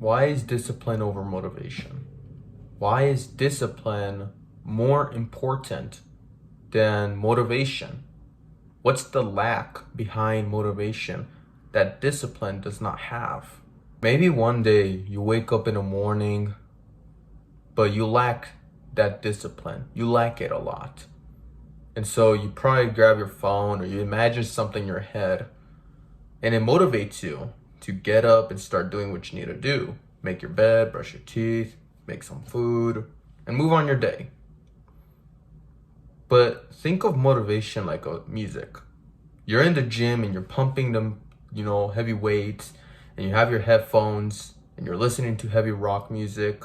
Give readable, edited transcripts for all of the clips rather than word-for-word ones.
Why is discipline over motivation? Why is discipline more important than motivation? What's the lack behind motivation that discipline does not have? Maybe one day you wake up in the morning, but you lack that discipline. You lack it a lot. And so you probably grab your phone or you imagine something in your head and it motivates you to get up and start doing what you need to do. Make your bed, brush your teeth, make some food, and move on your day. But think of motivation like a music. You're in the gym and you're pumping them, heavy weights, and you have your headphones and you're listening to heavy rock music.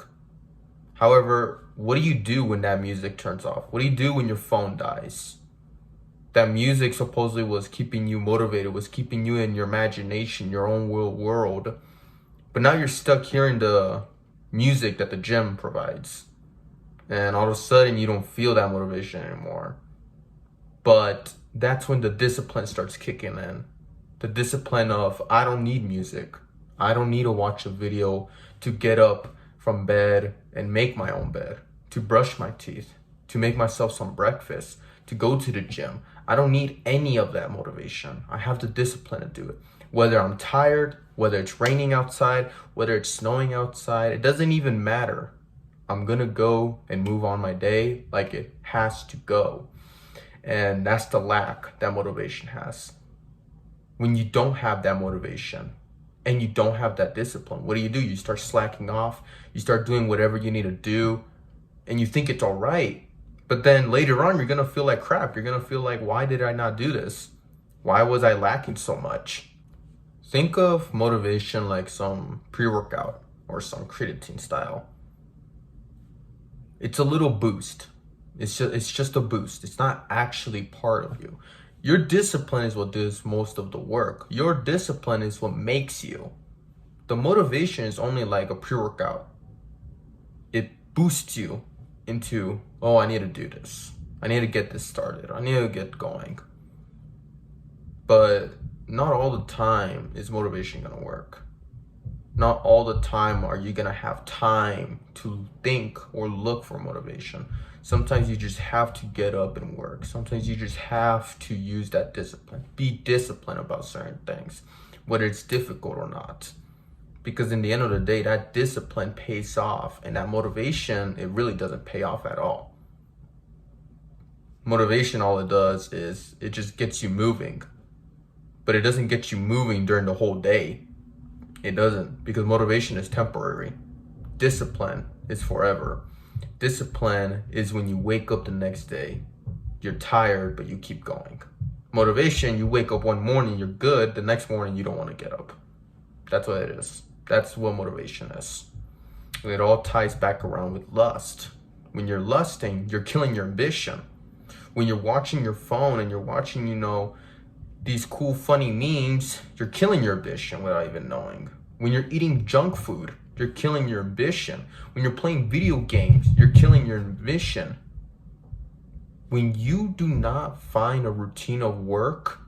However, what do you do when that music turns off? What do you do when your phone dies? That music supposedly was keeping you motivated, was keeping you in your imagination, your own world. But now you're stuck hearing the music that the gym provides. And all of a sudden you don't feel that motivation anymore. But that's when the discipline starts kicking in. The discipline of, I don't need music. I don't need to watch a video to get up from bed and make my own bed, to brush my teeth, to make myself some breakfast, to go to the gym. I don't need any of that motivation. I have the discipline to do it. Whether I'm tired, whether it's raining outside, whether it's snowing outside, it doesn't even matter. I'm gonna go and move on my day like it has to go. And that's the lack that motivation has. When you don't have that motivation and you don't have that discipline, what do? You start slacking off, you start doing whatever you need to do, and you think it's all right. But then later on, you're gonna feel like crap. You're gonna feel like, why did I not do this? Why was I lacking so much? Think of motivation like some pre-workout or some creatine style. It's a little boost. It's just a boost. It's not actually part of you. Your discipline is what does most of the work. Your discipline is what makes you. The motivation is only like a pre-workout. It boosts you into, oh, I need to do this. I need to get this started. I need to get going. But not all the time is motivation gonna work. Not all the time are you gonna have time to think or look for motivation. Sometimes you just have to get up and work. Sometimes you just have to use that discipline. Be disciplined about certain things, whether it's difficult or not. Because in the end of the day, that discipline pays off, and that motivation, it really doesn't pay off at all. Motivation, all it does is it just gets you moving, but it doesn't get you moving during the whole day. It doesn't, because motivation is temporary. Discipline is forever. Discipline is when you wake up the next day, you're tired, but you keep going. Motivation, you wake up one morning, you're good. The next morning, you don't want to get up. That's what it is. That's what motivation is. And it all ties back around with lust. When you're lusting, you're killing your ambition. When you're watching your phone and you're watching, these cool, funny memes, you're killing your ambition without even knowing. When you're eating junk food, you're killing your ambition. When you're playing video games, you're killing your ambition. When you do not find a routine of work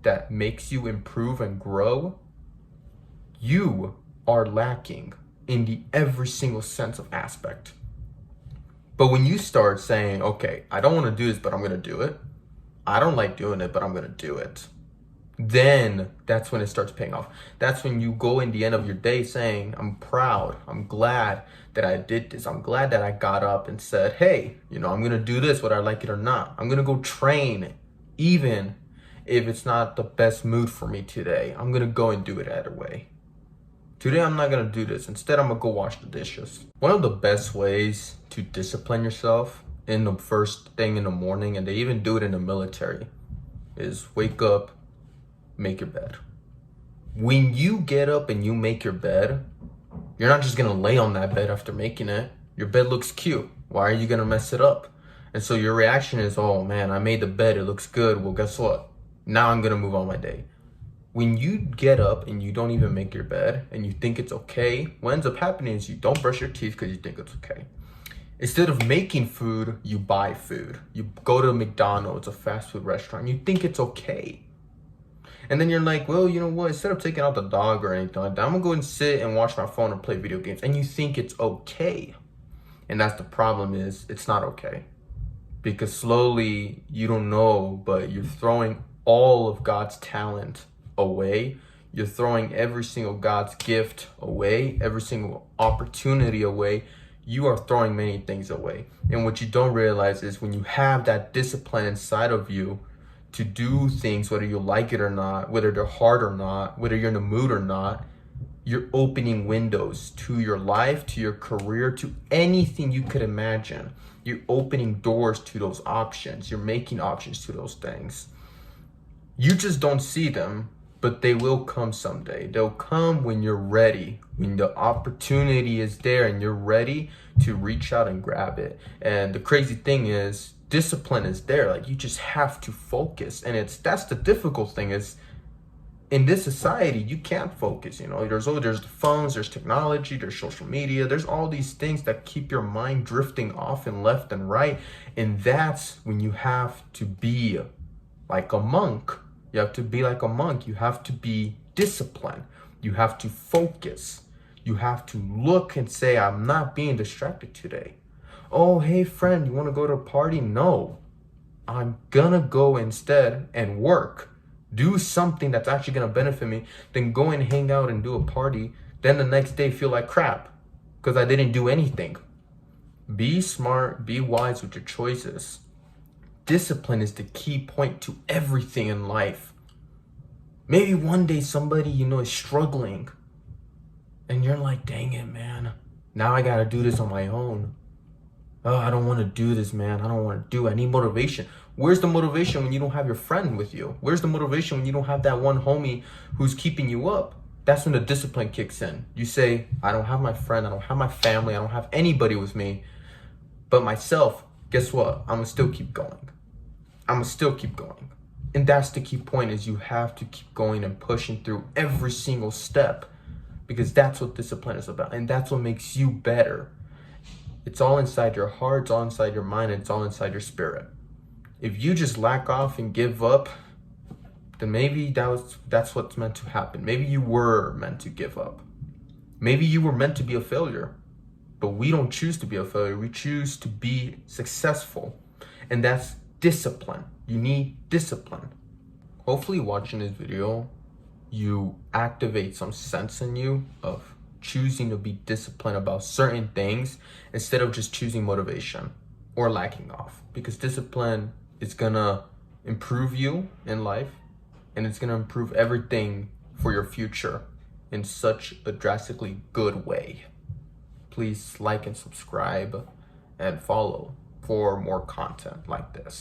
that makes you improve and grow, you are lacking in the every single sense of aspect. But when you start saying, okay, I don't want to do this, but I'm going to do it. I don't like doing it, but I'm going to do it. Then that's when it starts paying off. That's when you go in the end of your day saying, I'm proud. I'm glad that I did this. I'm glad that I got up and said, hey, I'm going to do this, whether I like it or not. I'm going to go train, even if it's not the best mood for me today. I'm going to go and do it either way. Today, I'm not going to do this. Instead, I'm going to go wash the dishes. One of the best ways to discipline yourself in the first thing in the morning, and they even do it in the military, is wake up, make your bed. When you get up and you make your bed, you're not just going to lay on that bed after making it. Your bed looks cute. Why are you going to mess it up? And so your reaction is, oh man, I made the bed. It looks good. Well, guess what? Now I'm going to move on my day. When you get up and you don't even make your bed and you think it's okay, what ends up happening is you don't brush your teeth because you think it's okay. Instead of making food, you buy food. You go to McDonald's, a fast food restaurant, you think it's okay. And then you're like, well, you know what? Instead of taking out the dog or anything like that, I'm gonna go and sit and watch my phone and play video games. And you think it's okay. And that's the problem, is it's not okay. Because slowly, you don't know, but you're throwing all of God's talent away. You're throwing every single God's gift away, every single opportunity away. You are throwing many things away. And what you don't realize is when you have that discipline inside of you to do things, whether you like it or not, whether they're hard or not, whether you're in the mood or not, you're opening windows to your life, to your career, to anything you could imagine. You're opening doors to those options. You're making options to those things. You just don't see them, but they will come someday. They'll come when you're ready, when the opportunity is there and you're ready to reach out and grab it. And the crazy thing is, discipline is there. Like, you just have to focus. And that's the difficult thing, is in this society, you can't focus. There's the phones, there's technology, there's social media, there's all these things that keep your mind drifting off and left and right. And that's when you have to be like a monk. You have to be like a monk. You have to be disciplined. You have to focus. You have to look and say, I'm not being distracted today. Oh, hey friend, you want to go to a party? No, I'm gonna go instead and work. Do something that's actually going to benefit me, then go and hang out and do a party. Then the next day feel like crap because I didn't do anything. Be smart, be wise with your choices. Discipline is the key point to everything in life. Maybe one day somebody is struggling and you're like, dang it, man. Now I got to do this on my own. Oh, I don't want to do this, man. I need motivation. Where's the motivation when you don't have your friend with you? Where's the motivation when you don't have that one homie who's keeping you up? That's when the discipline kicks in. You say, I don't have my friend, I don't have my family, I don't have anybody with me but myself. Guess what? I'm gonna still keep going. And that's the key point, is you have to keep going and pushing through every single step, because that's what discipline is about. And that's what makes you better. It's all inside your heart, it's all inside your mind, and it's all inside your spirit. If you just lack off and give up, then maybe that's what's meant to happen. Maybe you were meant to give up. Maybe you were meant to be a failure. But we don't choose to be a failure. We choose to be successful. And that's discipline. You need discipline. Hopefully watching this video, you activate some sense in you of choosing to be disciplined about certain things instead of just choosing motivation or lacking off. Because discipline is gonna improve you in life, and it's gonna improve everything for your future in such a drastically good way. Please like and subscribe and follow for more content like this.